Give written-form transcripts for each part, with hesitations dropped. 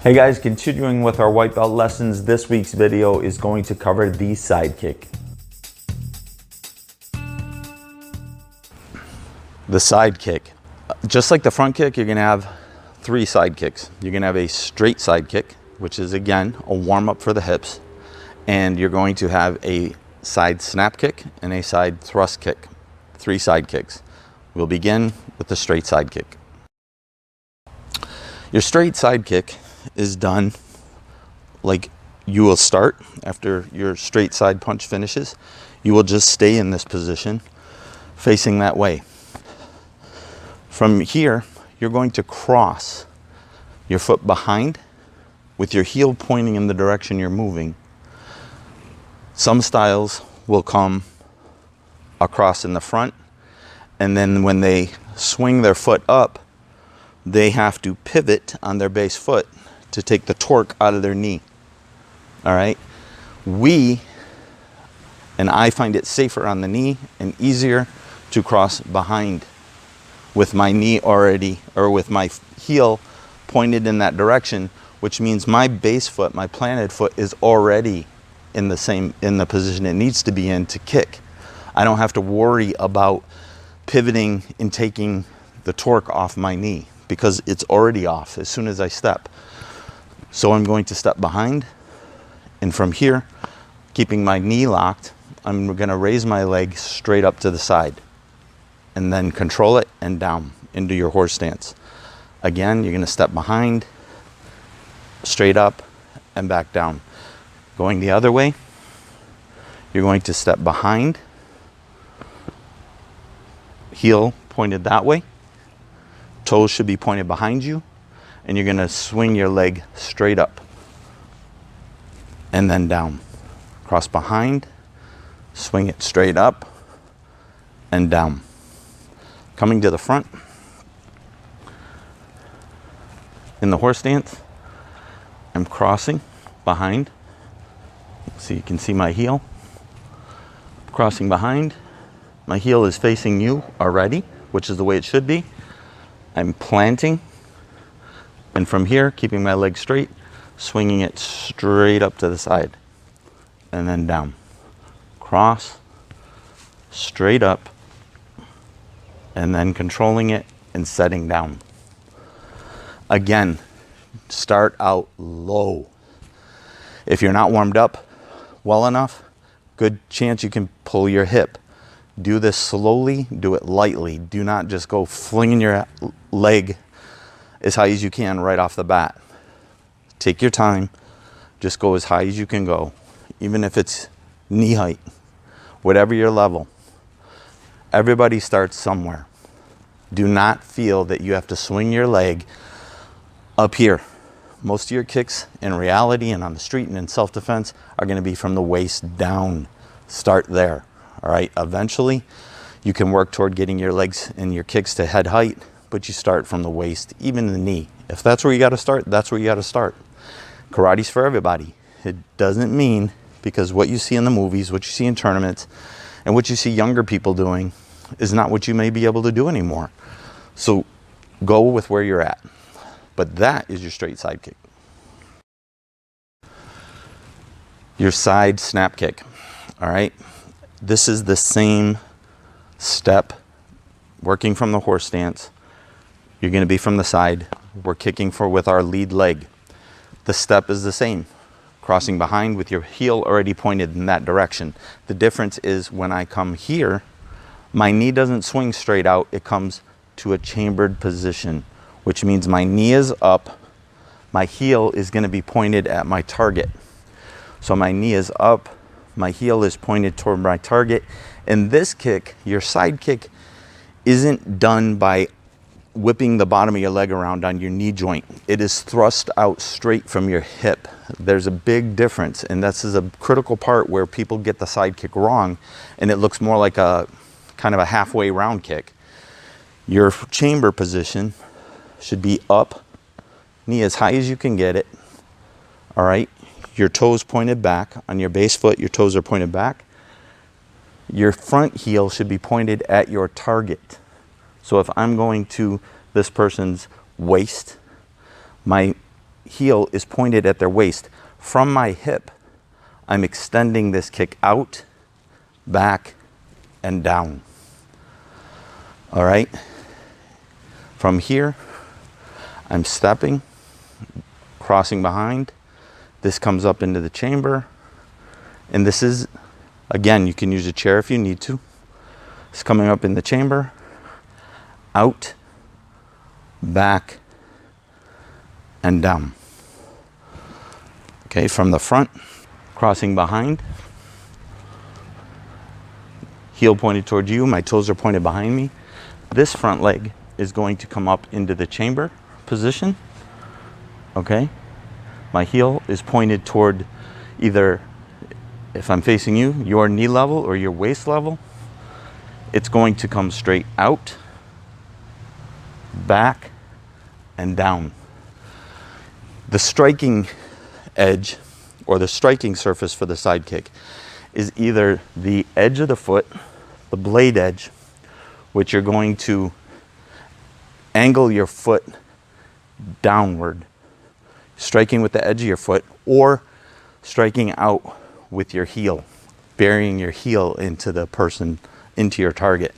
Hey guys, continuing with our white belt lessons, this week's video is going to cover the side kick. The side kick. Just like the front kick, you're gonna have three side kicks. You're gonna have a straight side kick, which is again, a warm up for the hips. And you're going to have a side snap kick and a side thrust kick. Three side kicks. We'll begin with the straight side kick. Your straight side kick is done like you will start after your straight side punch finishes. You will just stay in this position facing that way. From here, you're going to cross your foot behind with your heel pointing in the direction you're moving. Some styles will come across in the front, and then when they swing their foot up, they have to pivot on their base foot to take the torque out of their knee. All right. I find it safer on the knee and easier to cross behind with my knee already, or with my heel pointed in that direction, which means my base foot, my planted foot, is already in the position it needs to be in to kick. I don't have to worry about pivoting and taking the torque off my knee because it's already off as soon as I step. So I'm going to step behind, and from here, keeping my knee locked, I'm going to raise my leg straight up to the side and then control it and down into your horse stance. Again, you're going to step behind, straight up, and back down. Going the other way, you're going to step behind, heel pointed that way, toes should be pointed behind you, and you're going to swing your leg straight up and then down. Cross behind, swing it straight up and down. Coming to the front in the horse stance, I'm crossing behind, so you can see my heel. Crossing behind, my heel is facing you already, which is the way it should be. I'm planting, and from here, keeping my leg straight, swinging it straight up to the side and then down. Cross, straight up, and then controlling it and setting down. Again, start out low. If you're not warmed up well enough, good chance you can pull your hip. Do this slowly, do it lightly. Do not just go flinging your leg as high as you can right off the bat. Take your time, just go as high as you can go, even if it's knee height, whatever your level. Everybody starts somewhere. Do not feel that you have to swing your leg up here. Most of your kicks in reality and on the street and in self-defense are going to be from the waist down. Start there. All right. Eventually, you can work toward getting your legs and your kicks to head height, but you start from the waist, even the knee. If that's where you got to start, that's where you got to start. Karate's for everybody. It doesn't mean because what you see in the movies, what you see in tournaments, and what you see younger people doing is not what you may be able to do anymore. So go with where you're at. But that is your straight side kick. Your side snap kick. All right. This is the same step, working from the horse stance. You're going to be from the side. We're kicking with our lead leg. The step is the same, crossing behind with your heel already pointed in that direction. The difference is when I come here, my knee doesn't swing straight out. It comes to a chambered position, which means my knee is up. My heel is going to be pointed at my target. So my knee is up. My heel is pointed toward my target. And this kick, your side kick, isn't done by whipping the bottom of your leg around on your knee joint. It is thrust out straight from your hip. There's a big difference, and this is a critical part where people get the side kick wrong, and it looks more like a kind of a halfway round kick. Your chamber position should be up, knee as high as you can get it. All right. Your toes pointed back. On your base foot, your toes are pointed back. Your front heel should be pointed at your target. So if I'm going to this person's waist, my heel is pointed at their waist. From my hip, I'm extending this kick out, back, and down. All right? From here, I'm stepping, crossing behind. This comes up into the chamber. And this is, again, you can use a chair if you need to. It's coming up in the chamber, out, back, and down. Okay, from the front, crossing behind, heel pointed towards you, my toes are pointed behind me. This front leg is going to come up into the chamber position. Okay, my heel is pointed toward either, if I'm facing you, your knee level or your waist level. It's going to come straight out, back, and down. The striking edge or the striking surface for the side kick is either the edge of the foot, the blade edge, which you're going to angle your foot downward, striking with the edge of your foot, or striking out with your heel, burying your heel into the person, into your target.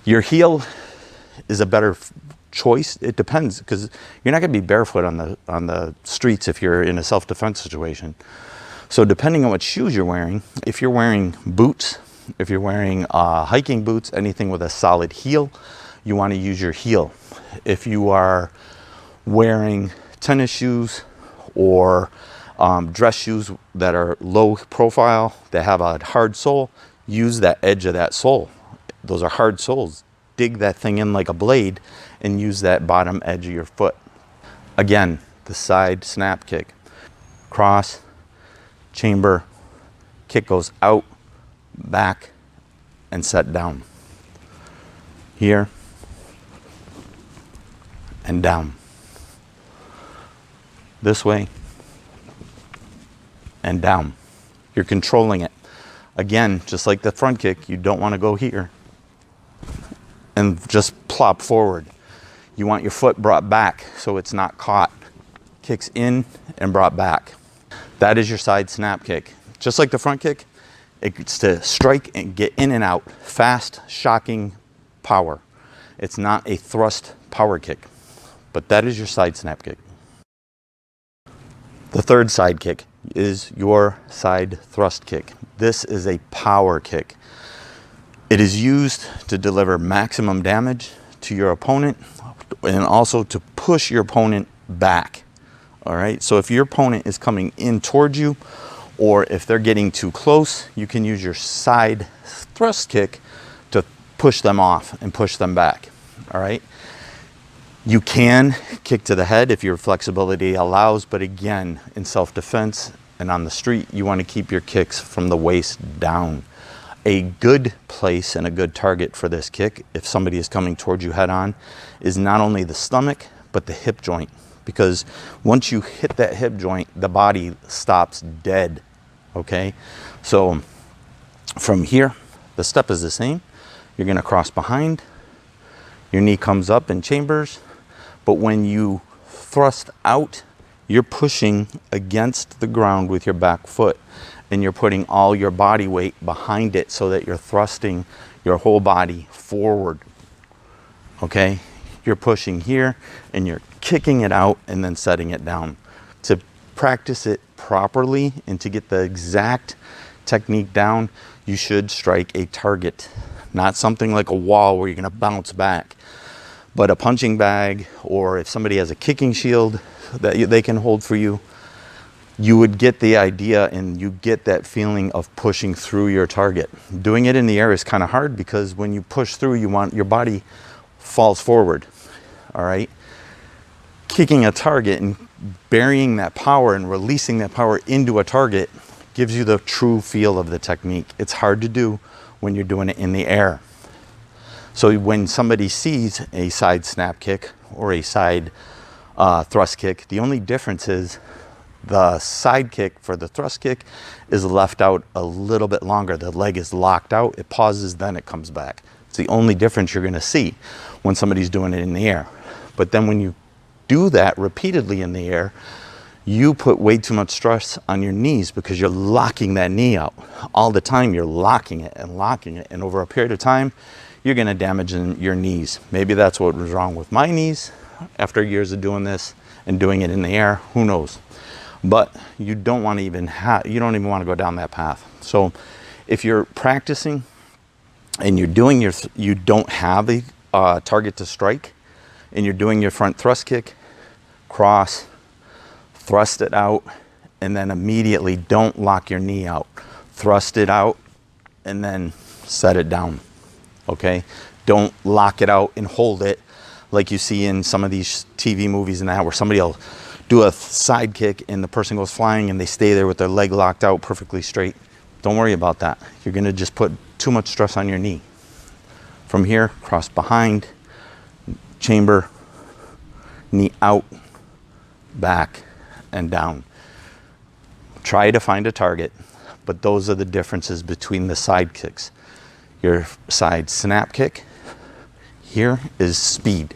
Your heel is a better choice. It depends, because you're not going to be barefoot on the streets if you're in a self-defense situation. So depending on what shoes you're wearing, if you're wearing boots, if you're wearing hiking boots, anything with a solid heel, you want to use your heel. If you are wearing tennis shoes or dress shoes that are low profile, that have a hard sole, use that edge of that sole. Those are hard soles. Dig that thing in like a blade and use that bottom edge of your foot. Again, the side snap kick. Cross, chamber, kick goes out, back, and set down. Here, and down. This way, and down. You're controlling it. Again, just like the front kick, you don't want to go here and just plop forward. You want your foot brought back so it's not caught. Kicks in and brought back. That is your side snap kick. Just like the front kick, it's to strike and get in and out. Fast, shocking power. It's not a thrust power kick, but that is your side snap kick. The third side kick is your side thrust kick. This is a power kick. It is used to deliver maximum damage to your opponent and also to push your opponent back. All right, so if your opponent is coming in towards you, or if they're getting too close, you can use your side thrust kick to push them off and push them back. All right, you can kick to the head if your flexibility allows, but again, in self-defense and on the street, you want to keep your kicks from the waist down. A good place and a good target for this kick, if somebody is coming towards you head on, is not only the stomach, but the hip joint. Because once you hit that hip joint, the body stops dead, okay? So from here, the step is the same. You're gonna cross behind, your knee comes up in chambers, but when you thrust out, you're pushing against the ground with your back foot, and you're putting all your body weight behind it so that you're thrusting your whole body forward, okay? You're pushing here and you're kicking it out and then setting it down. To practice it properly and to get the exact technique down, you should strike a target, not something like a wall where you're gonna bounce back, but a punching bag, or if somebody has a kicking shield that they can hold for you, you would get the idea and you get that feeling of pushing through your target. Doing it in the air is kind of hard because when you push through, you want your body falls forward, all right? Kicking a target and burying that power and releasing that power into a target gives you the true feel of the technique. It's hard to do when you're doing it in the air. So when somebody sees a side snap kick or a side thrust kick, the only difference is the side kick for the thrust kick is left out a little bit longer. The leg is locked out, it pauses, then it comes back. It's the only difference you're gonna see when somebody's doing it in the air. But then when you do that repeatedly in the air, you put way too much stress on your knees because you're locking that knee out. All the time you're locking it. And over a period of time, you're gonna damage your knees. Maybe that's what was wrong with my knees after years of doing this and doing it in the air, who knows? But you don't want to you don't even want to go down that path. So if you're practicing and you're doing you don't have a target to strike, and you're doing your front thrust kick, cross, thrust it out, and then immediately don't lock your knee out. Thrust it out and then set it down, okay? Don't lock it out and hold it like you see in some of these TV movies and that, where somebody will do a side kick and the person goes flying and they stay there with their leg locked out perfectly straight. Don't worry about that. You're gonna just put too much stress on your knee. From here, cross behind, chamber, knee out, back, and down. Try to find a target, but those are the differences between the side kicks. Your side snap kick here is speed.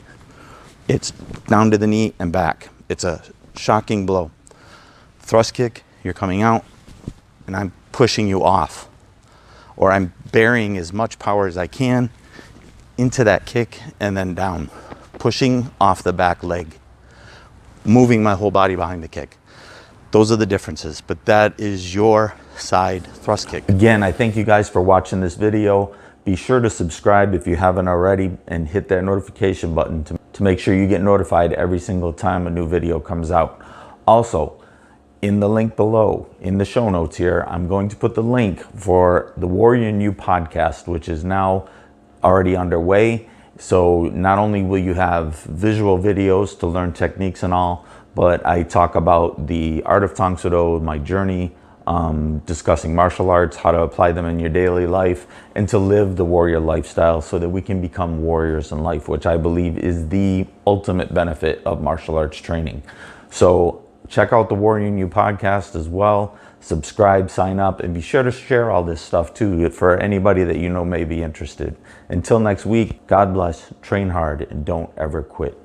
It's down to the knee and back. It's a shocking blow. Thrust kick, you're coming out and I'm pushing you off, or I'm burying as much power as I can into that kick and then down, pushing off the back leg, moving my whole body behind the kick. Those are the differences, but that is your side thrust kick. Again, I thank you guys for watching this video. Be sure to subscribe if you haven't already and hit that notification button to make sure you get notified every single time a new video comes out. Also, in the link below, in the show notes here, I'm going to put the link for the Warrior in You podcast, which is now already underway. So not only will you have visual videos to learn techniques and all, but I talk about the art of Tang Soo Do, my journey, discussing martial arts, how to apply them in your daily life, and to live the warrior lifestyle so that we can become warriors in life, which I believe is the ultimate benefit of martial arts training. So check out the Warrior in You podcast as well. Subscribe, sign up, and be sure to share all this stuff too for anybody that you know may be interested. Until next week, God bless, train hard, and don't ever quit.